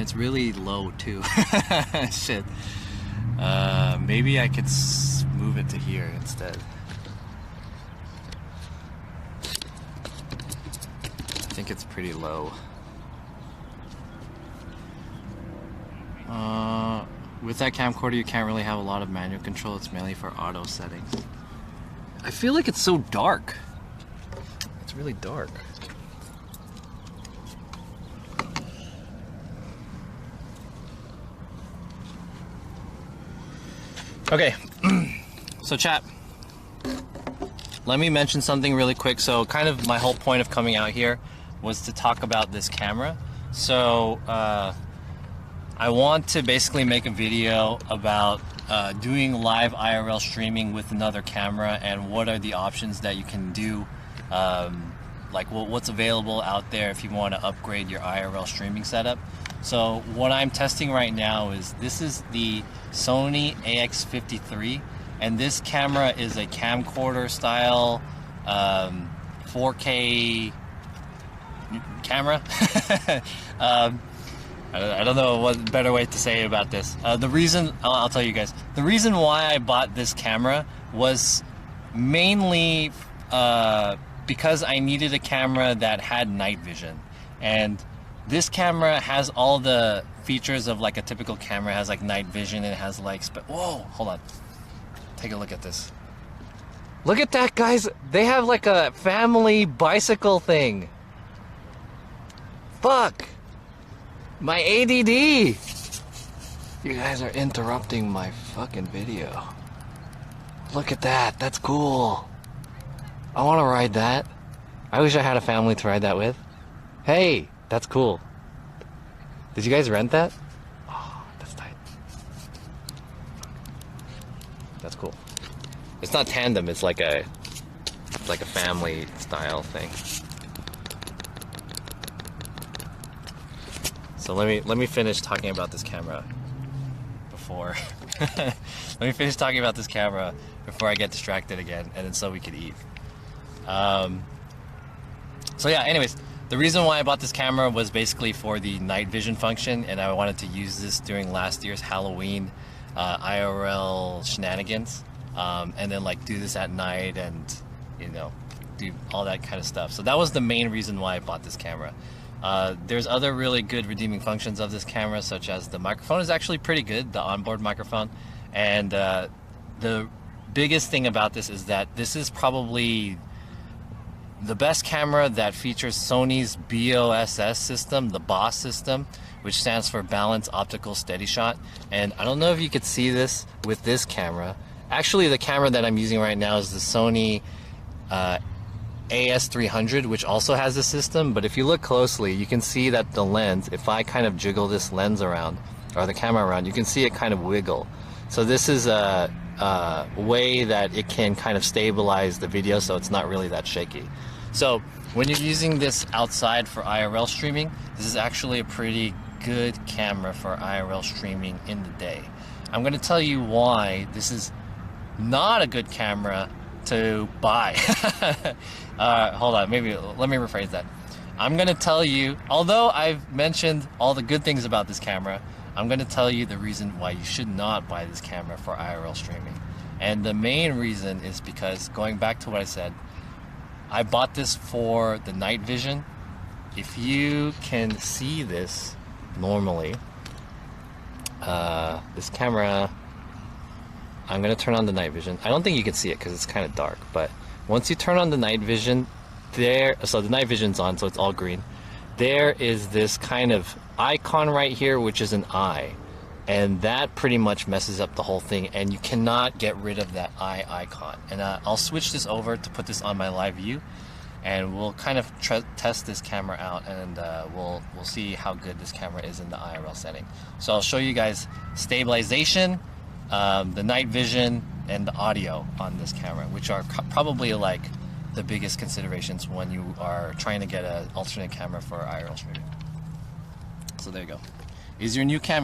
And it's really low too. Shit. Maybe I could move it to here instead. I think it's pretty low. With that camcorder, you can't really have a lot of manual control. It's mainly for auto settings. I feel like it's so dark. It's really dark. Okay, so chat, let me mention something really quick. So kind of my whole point of coming out here was to talk about this camera. So I want to basically make a video about doing live IRL streaming with another camera and what are the options that you can do, like what's available out there if you want to upgrade your IRL streaming setup. So what I'm testing right now is this is the Sony AX53, and this camera is a camcorder style 4K camera. I don't know what better way to say about this. The reason, I'll tell you guys, the reason why I bought this camera was mainly because I needed a camera that had night vision. And this camera has all the features of like a typical camera. It has like night vision, it has like, whoa, hold on. Take a look at this. Look at that, guys. They have like a family bicycle thing. Fuck. My ADD! You guys are interrupting my fucking video. Look at that, that's cool. I want to ride that. I wish I had a family to ride that with. Hey, that's cool. Did you guys rent that? Oh, that's tight. That's cool. It's not tandem, it's like a family style thing. So let me finish talking about this camera before let me finish talking about this camera before I get distracted again, and then so we could eat. So yeah, anyways, the reason why I bought this camera was basically for the night vision function, and I wanted to use this during last year's Halloween IRL shenanigans, and then like do this at night and, you know, do all that kind of stuff. So that was the main reason why I bought this camera. There's other really good redeeming functions of this camera, such as the microphone is actually pretty good, the onboard microphone. And the biggest thing about this is that this is probably the best camera that features Sony's BOSS system, the BOSS system, which stands for Balanced Optical Steady Shot. And I don't know if you could see this with this camera. Actually, the camera that I'm using right now is the Sony AS300, which also has this system, but if you look closely, you can see that the lens, if I kind of jiggle this lens around, or the camera around, you can see it kind of wiggle. So this is a way that it can kind of stabilize the video so it's not really that shaky. So when you're using this outside for IRL streaming, this is actually a pretty good camera for IRL streaming in the day. I'm going to tell you why this is not a good camera to buy. Hold on, maybe let me rephrase that. I'm gonna tell you, although I've mentioned all the good things about this camera, I'm gonna tell you the reason why you should not buy this camera for IRL streaming. And the main reason is because, going back to what I said, I bought this for the night vision. If you can see this normally, this camera, I'm going to turn on the night vision. I don't think you can see it because it's kind of dark, but once you turn on the night vision, so the night vision's on, so it's all green. There is this kind of icon right here, which is an eye, and that pretty much messes up the whole thing, and you cannot get rid of that eye icon. And I'll switch this over to put this on my live view, and we'll kind of test this camera out, and we'll see how good this camera is in the IRL setting. So I'll show you guys stabilization, the night vision, and the audio on this camera, which are probably like the biggest considerations when you are trying to get an alternate camera for IRL streaming. So there you go. Is your new camera